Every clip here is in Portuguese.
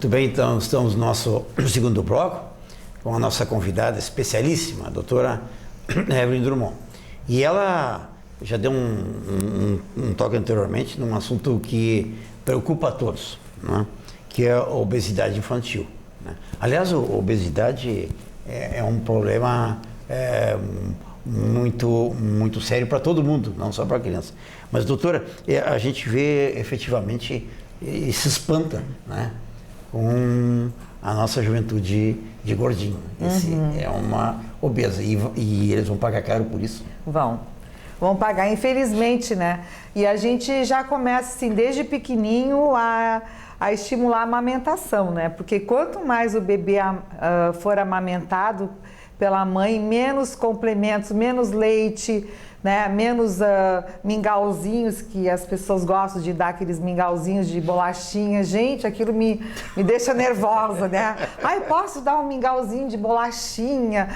Muito bem, então estamos no nosso segundo bloco com a nossa convidada especialíssima, a doutora Evelyn Drummond. E ela já deu um toque anteriormente num assunto que preocupa a todos, né? Que é a obesidade infantil, né? Aliás, a obesidade é um problema muito sério para todo mundo, não só para a criança. Mas, doutora, a gente vê efetivamente e se espanta, né, com a nossa juventude de gordinho. Esse é uma obesa e eles vão pagar caro por isso. Vão pagar, infelizmente, né? E a gente já começa, assim, desde pequenininho a estimular a amamentação, né? Porque quanto mais o bebê for amamentado pela mãe, menos complementos, menos leite, né? Menos mingauzinhos, que as pessoas gostam de dar, aqueles mingauzinhos de bolachinha. Gente, aquilo me deixa nervosa, né? Ai, posso dar um mingauzinho de bolachinha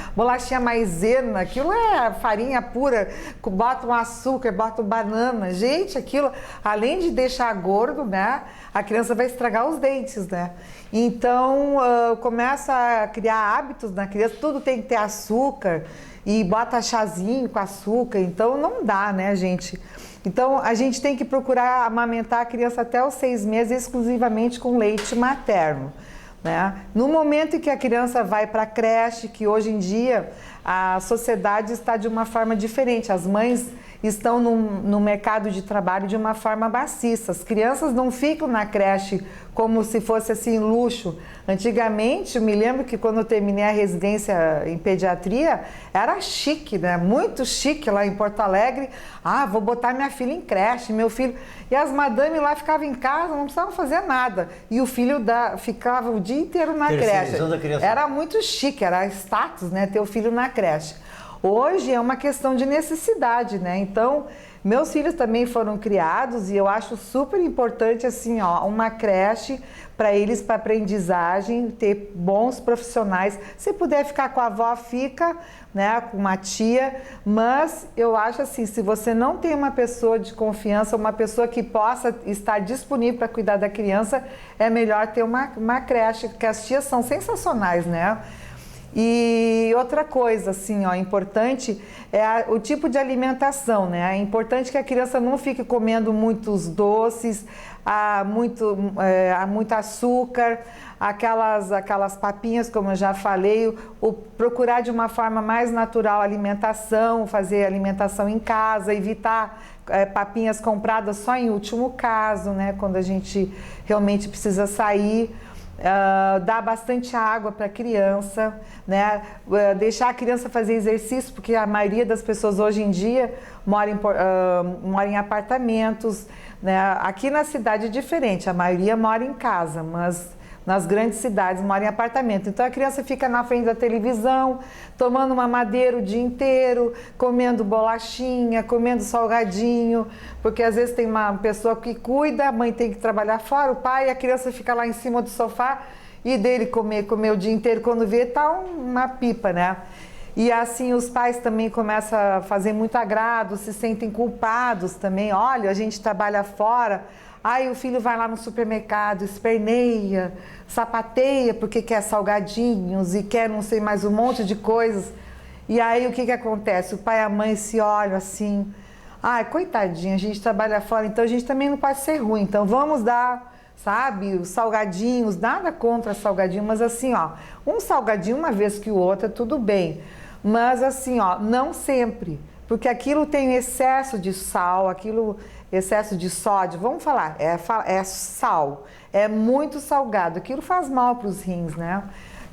maisena, aquilo é farinha pura, bota um açúcar, bota banana. Gente, aquilo, além de deixar gordo, né? A criança vai estragar os dentes, né? Então, começa a criar hábitos na criança, tudo tem que ter açúcar, e bota chazinho com açúcar, então não dá, né, gente? Então, a gente tem que procurar amamentar a criança até os 6 meses exclusivamente com leite materno, né? No momento em que a criança vai para a creche, que hoje em dia a sociedade está de uma forma diferente, as mães estão no mercado de trabalho de uma forma maciça, as crianças não ficam na creche como se fosse assim luxo. Antigamente, eu me lembro que quando eu terminei a residência em pediatria, era chique, né? Muito chique lá em Porto Alegre. Ah, vou botar minha filha em creche, meu filho... E as madames lá ficavam em casa, não precisavam fazer nada. E o filho ficava o dia inteiro na creche. Era muito chique, era status, né? Ter o filho na creche. Hoje é uma questão de necessidade, né? Então, meus filhos também foram criados e eu acho super importante, assim, ó, uma creche para eles, para aprendizagem, ter bons profissionais. Se puder ficar com a avó, fica, né, com uma tia, mas eu acho assim, se você não tem uma pessoa de confiança, uma pessoa que possa estar disponível para cuidar da criança, é melhor ter uma creche, porque as tias são sensacionais, né? E outra coisa, assim, ó, importante é o tipo de alimentação, né? É importante que a criança não fique comendo muitos doces, muito açúcar, aquelas papinhas, como eu já falei, procurar de uma forma mais natural a alimentação, fazer alimentação em casa, evitar papinhas compradas só em último caso, né? Quando a gente realmente precisa sair. Dar bastante água para a criança, né? Deixar a criança fazer exercício, porque a maioria das pessoas hoje em dia mora em apartamentos, né? Aqui na cidade é diferente, a maioria mora em casa, mas nas grandes cidades mora em apartamento. Então a criança fica na frente da televisão, tomando uma madeira o dia inteiro, comendo bolachinha, comendo salgadinho, porque às vezes tem uma pessoa que cuida, a mãe tem que trabalhar fora, o pai, a criança fica lá em cima do sofá e dele comer o dia inteiro, quando vê tá uma pipa, né? E assim os pais também começam a fazer muito agrado, se sentem culpados também. Olha, a gente trabalha fora, aí o filho vai lá no supermercado, esperneia, sapateia porque quer salgadinhos e quer não sei mais um monte de coisas. E aí o que acontece? O pai e a mãe se olham assim, ai, coitadinha, a gente trabalha fora, então a gente também não pode ser ruim, então vamos dar, sabe, os salgadinhos, nada contra salgadinho, mas assim, ó, um salgadinho uma vez que o outro, tudo bem. Mas assim, ó, não sempre, porque aquilo tem excesso de sal, excesso de sódio, vamos falar, é sal, é muito salgado, aquilo faz mal para os rins, né?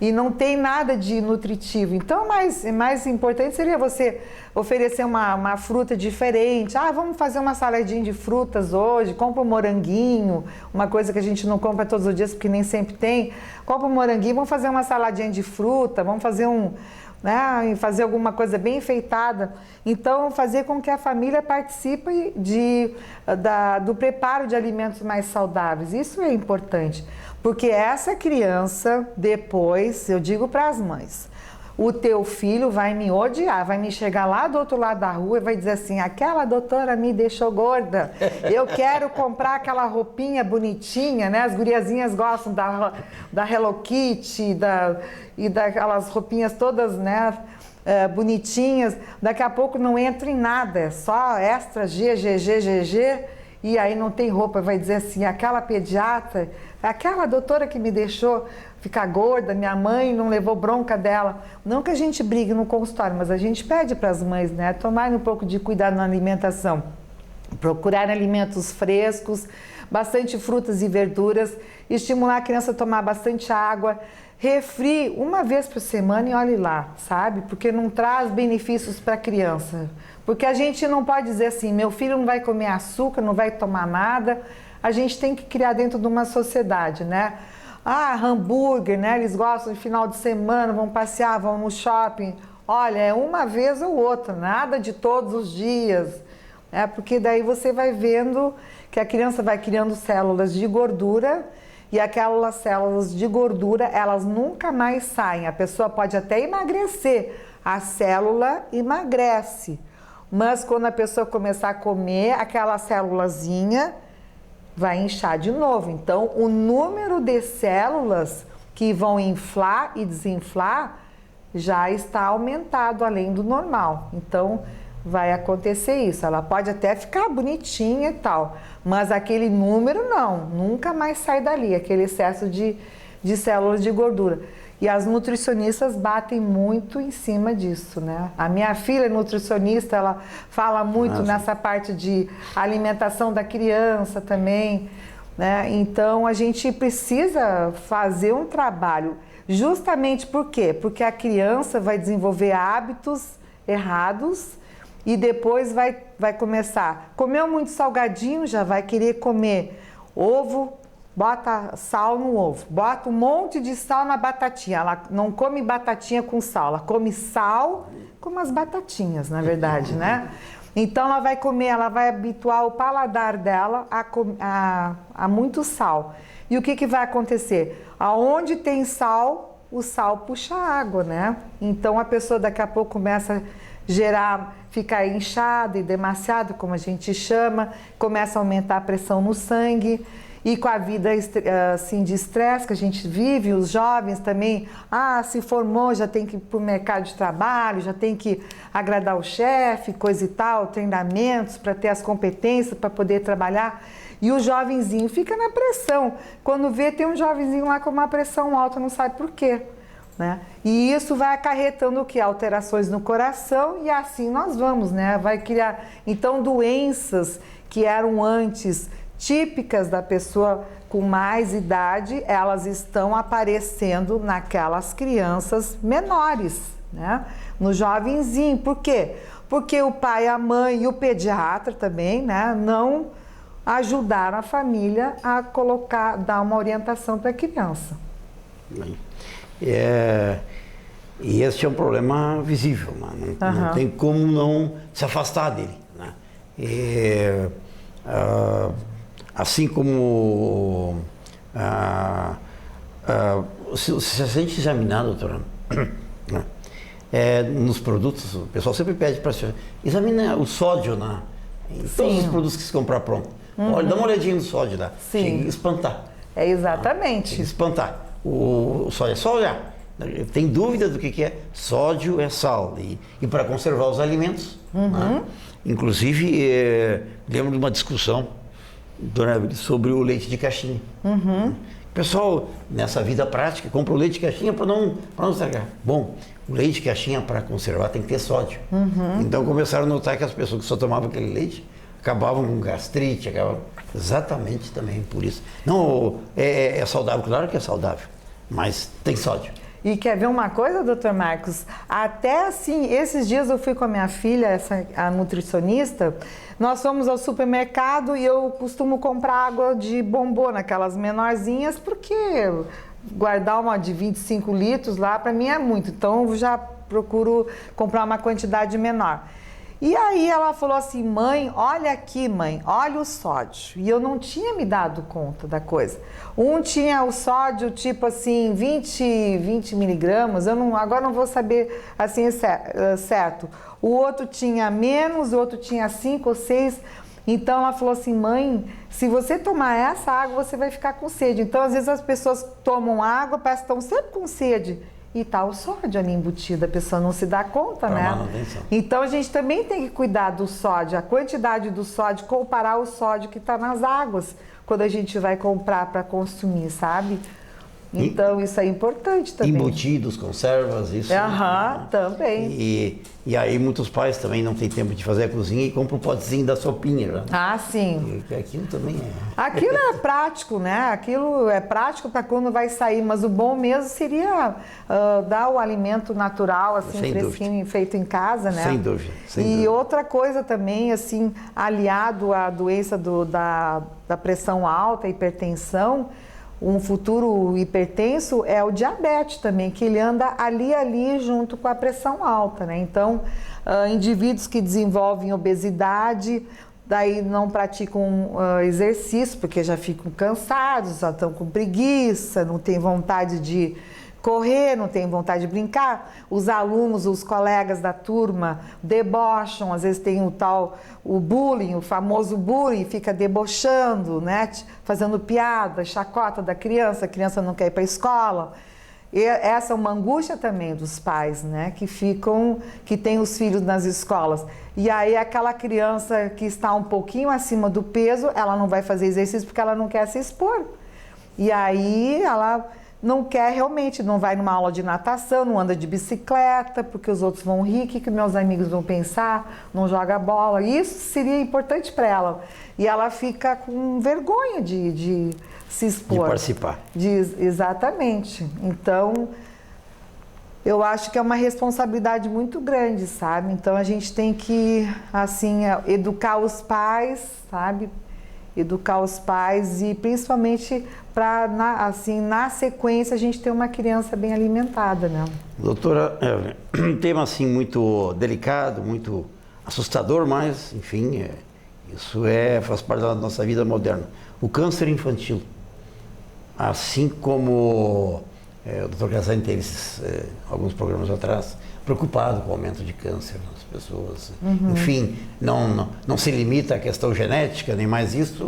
E não tem nada de nutritivo. Então, mais importante seria você oferecer uma fruta diferente. Ah, vamos fazer uma saladinha de frutas hoje, compra um moranguinho, uma coisa que a gente não compra todos os dias porque nem sempre tem. Compra um moranguinho, vamos fazer uma saladinha de fruta, vamos fazer fazer alguma coisa bem enfeitada. Então, fazer com que a família participe do preparo de alimentos mais saudáveis. Isso é importante, porque essa criança, depois, eu digo para as mães, o teu filho vai me odiar, vai me chegar lá do outro lado da rua e vai dizer assim, aquela doutora me deixou gorda, eu quero comprar aquela roupinha bonitinha, né? As guriazinhas gostam da Hello Kitty e daquelas roupinhas todas, né? Bonitinhas, daqui a pouco não entra em nada, é só extra G, e aí não tem roupa, vai dizer assim, aquela pediatra, aquela doutora que me deixou ficar gorda, minha mãe não levou bronca dela. Não que a gente brigue no consultório, mas a gente pede para as mães, né, tomarem um pouco de cuidado na alimentação, procurar alimentos frescos, bastante frutas e verduras, estimular a criança a tomar bastante água, refri uma vez por semana e olhe lá, sabe? Porque não traz benefícios para a criança. Porque a gente não pode dizer assim, meu filho não vai comer açúcar, não vai tomar nada. A gente tem que criar dentro de uma sociedade, né? Ah, hambúrguer, né? Eles gostam de final de semana, vão passear, vão no shopping. Olha, é uma vez ou outra, nada de todos os dias. Porque daí você vai vendo que a criança vai criando células de gordura e aquelas células de gordura, elas nunca mais saem. A pessoa pode até emagrecer, a célula emagrece. Mas quando a pessoa começar a comer, aquela célulazinha vai inchar de novo. Então, o número de células que vão inflar e desinflar já está aumentado além do normal. Então, vai acontecer isso. Ela pode até ficar bonitinha e tal, mas aquele número não, nunca mais sai dali, aquele excesso de células de gordura. E as nutricionistas batem muito em cima disso, né? A minha filha é nutricionista, ela fala muito nessa parte de alimentação da criança também, né? Então, a gente precisa fazer um trabalho, justamente por quê? Porque a criança vai desenvolver hábitos errados e depois vai começar, comeu muito salgadinho, já vai querer comer ovo, bota sal no ovo, bota um monte de sal na batatinha. Ela não come batatinha com sal, ela come sal com umas batatinhas, na verdade, né? Então ela vai comer, ela vai habituar o paladar dela a muito sal. E o que vai acontecer? Aonde tem sal, o sal puxa água, né? Então a pessoa daqui a pouco começa a ficar inchada e demasiado, como a gente chama, começa a aumentar a pressão no sangue. E com a vida assim, de estresse que a gente vive, os jovens também, se formou, já tem que ir para o mercado de trabalho, já tem que agradar o chefe, coisa e tal, treinamentos para ter as competências para poder trabalhar. E o jovenzinho fica na pressão. Quando vê, tem um jovenzinho lá com uma pressão alta, não sabe por quê, né? E isso vai acarretando o quê? Alterações no coração e assim nós vamos, né? Vai criar, então, doenças que eram antes típicas da pessoa com mais idade, elas estão aparecendo naquelas crianças menores, né? No jovenzinho. Por quê? Porque o pai, a mãe e o pediatra também, né, não ajudaram a família a dar uma orientação para a criança. E esse é um problema visível, né? Não tem como não se afastar dele, né? Assim como se a gente examinar, doutora, nos produtos, o pessoal sempre pede para examinar o sódio em todos os produtos que se comprar pronto. Olha, dá uma olhadinha no sódio lá. Chega a espantar. É exatamente. Chega a espantar. O sódio é só olhar. Tem dúvida do que é? Sódio é sal. E para conservar os alimentos. Né? Inclusive, lembro de uma discussão sobre o leite de caixinha. O pessoal, nessa vida prática, compra o leite de caixinha para não estragar. Bom, o leite de caixinha para conservar tem que ter sódio. Então começaram a notar que as pessoas que só tomavam aquele leite acabavam com gastrite, exatamente também por isso. Não, é saudável, claro que é saudável, mas tem sódio. E quer ver uma coisa, doutor Marcos? Até assim, esses dias eu fui com a minha filha, a nutricionista, nós fomos ao supermercado e eu costumo comprar água de bombona, aquelas menorzinhas, porque guardar uma de 25 litros lá, para mim é muito. Então, eu já procuro comprar uma quantidade menor. E aí ela falou assim, mãe, olha aqui, mãe, olha o sódio. E eu não tinha me dado conta da coisa. Um tinha o sódio tipo assim, 20 miligramas, agora não vou saber assim certo. O outro tinha menos, o outro tinha 5 ou 6. Então ela falou assim, mãe, se você tomar essa água, você vai ficar com sede. Então às vezes as pessoas tomam água, parece que estão sempre com sede. E tá o sódio ali embutido, a pessoa não se dá conta, né? Então a gente também tem que cuidar do sódio, a quantidade do sódio, comparar o sódio que está nas águas, quando a gente vai comprar para consumir, sabe? Então isso é importante também. Embutidos, conservas, isso. Também. E aí muitos pais também não têm tempo de fazer a cozinha e compram o potezinho da sopinha. Né? Ah, sim. E aquilo também é... Aquilo é prático, né? Aquilo é prático para quando vai sair, mas o bom mesmo seria dar o alimento natural, assim, sem fresquinho, dúvida. Feito em casa, né? Sem dúvida. Outra coisa também, assim, aliado à doença da pressão alta, hipertensão, um futuro hipertenso é o diabetes também, que ele anda ali junto com a pressão alta, né? Então, indivíduos que desenvolvem obesidade, daí não praticam exercício, porque já ficam cansados, já estão com preguiça, não tem vontade de correr, não tem vontade de brincar. Os alunos, os colegas da turma debocham, às vezes tem o bullying, o famoso bullying, fica debochando, né? Fazendo piada, chacota da criança, a criança não quer ir para a escola. E essa é uma angústia também dos pais, né? Que tem os filhos nas escolas. E aí aquela criança que está um pouquinho acima do peso, ela não vai fazer exercício porque ela não quer se expor. E aí ela não quer realmente, não vai numa aula de natação, não anda de bicicleta, porque os outros vão rir, o que meus amigos vão pensar, não joga bola. Isso seria importante para ela. E ela fica com vergonha de se expor. De participar. Exatamente. Então, eu acho que é uma responsabilidade muito grande, sabe? Então, a gente tem que, assim, educar os pais, sabe? Educar os pais e principalmente para, assim, na sequência a gente ter uma criança bem alimentada, né? Doutora, um tema assim muito delicado, muito assustador, mas enfim, isso faz parte da nossa vida moderna. O câncer infantil, assim como o Dr. Casani teve alguns programas atrás, preocupado com o aumento de câncer nas pessoas. Uhum. Enfim, não se limita à questão genética, nem mais isso,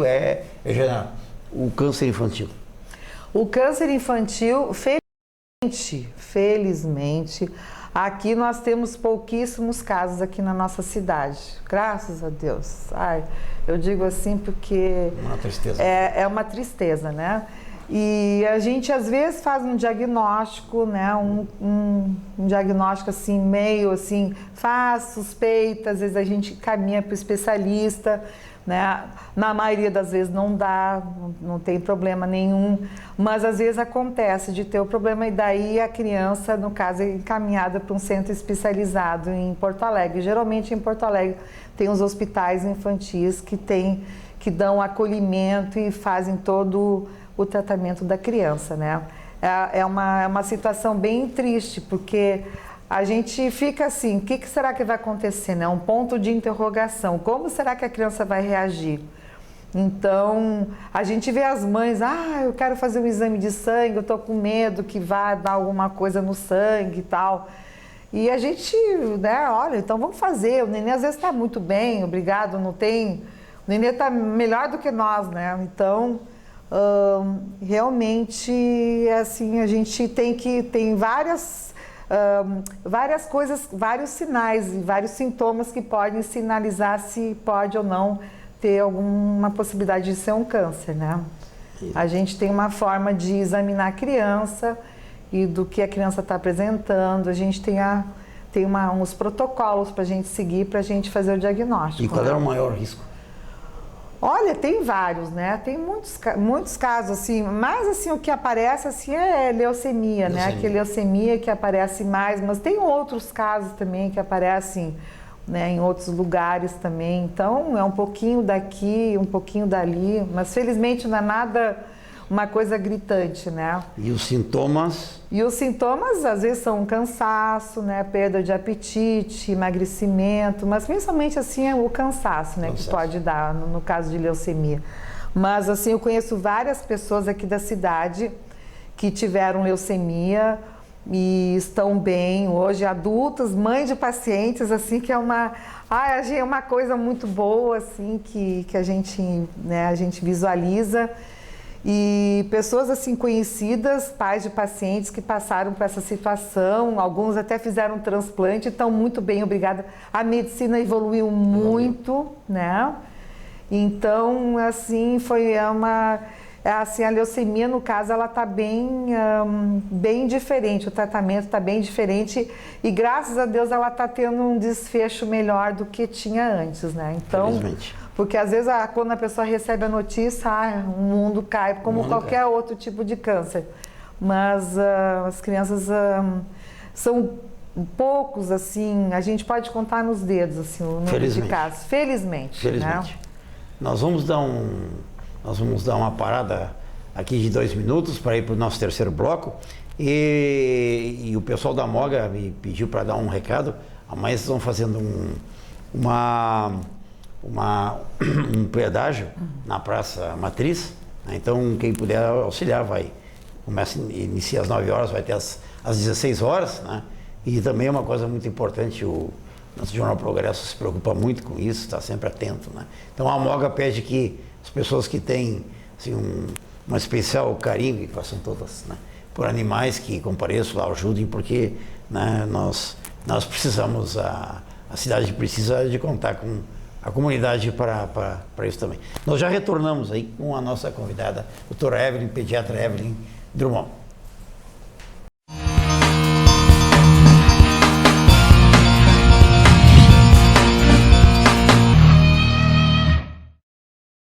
o câncer infantil. O câncer infantil, felizmente, aqui nós temos pouquíssimos casos aqui na nossa cidade, graças a Deus. Eu digo assim porque uma tristeza. É uma tristeza, né? E a gente às vezes faz um diagnóstico, né? Um diagnóstico assim, meio assim, faz suspeita, às vezes a gente caminha para o especialista, né? Na maioria das vezes não dá, não tem problema nenhum, mas às vezes acontece de ter o problema e daí a criança, no caso, é encaminhada para um centro especializado em Porto Alegre. Geralmente em Porto Alegre tem os hospitais infantis que dão acolhimento e fazem todo o tratamento da criança, né? É uma situação bem triste, porque a gente fica assim, o que será que vai acontecer, né? Um ponto de interrogação, como será que a criança vai reagir? Então, a gente vê as mães, eu quero fazer um exame de sangue, eu tô com medo que vá dar alguma coisa no sangue e tal. E a gente, né, olha, então vamos fazer, o neném às vezes está muito bem, obrigado, o neném está melhor do que nós, né? Então, realmente, assim, a gente tem várias coisas, vários sinais e vários sintomas que podem sinalizar se pode ou não ter alguma possibilidade de ser um câncer, né? A gente tem uma forma de examinar a criança e do que a criança está apresentando, a gente tem uns protocolos para a gente seguir, para a gente fazer o diagnóstico. E qual é o maior risco? Olha, tem vários, né? Tem muitos casos, assim, mas assim, o que aparece assim é leucemia, né? Que leucemia que aparece mais, mas tem outros casos também que aparecem, né, em outros lugares também. Então, é um pouquinho daqui, um pouquinho dali, mas felizmente não é nada uma coisa gritante, né? E os sintomas? E os sintomas, às vezes, são cansaço, né? Perda de apetite, emagrecimento, mas principalmente, assim, é o cansaço, né? Que pode dar no caso de leucemia. Mas, assim, eu conheço várias pessoas aqui da cidade que tiveram leucemia e estão bem hoje, adultos, mães de pacientes, assim, que é uma coisa muito boa, assim, que a gente, né, a gente visualiza. E pessoas, assim, conhecidas, pais de pacientes que passaram por essa situação, alguns até fizeram transplante, estão muito bem, obrigada. A medicina evoluiu muito, né? Então, assim, assim, a leucemia, no caso, ela está bem diferente, o tratamento está bem diferente e, graças a Deus, ela está tendo um desfecho melhor do que tinha antes, né? Então, Felizmente. porque às vezes quando a pessoa recebe a notícia, o mundo cai, como qualquer outro tipo de câncer. Mas as crianças são poucos, assim, a gente pode contar nos dedos, assim, o número de casos. Felizmente. Né? Nós vamos dar uma parada aqui de 2 minutos para ir para o nosso terceiro bloco. E o pessoal da Moga me pediu para dar um recado. Amanhã vocês estão fazendo um pedágio na Praça Matriz. Né? Então, quem puder auxiliar inicia às 9 horas, vai até às 16 horas. Né? E também é uma coisa muito importante, o nosso Jornal Progresso se preocupa muito com isso, está sempre atento. Né? Então, a Moga pede que as pessoas que têm assim, um especial carinho, que façam todas, né? Por animais, que compareçam lá, ajudem, porque, né, nós precisamos, a cidade precisa de contar com a comunidade para isso também. Nós já retornamos aí com a nossa convidada, doutora Evelyn, pediatra Evelyn Drummond.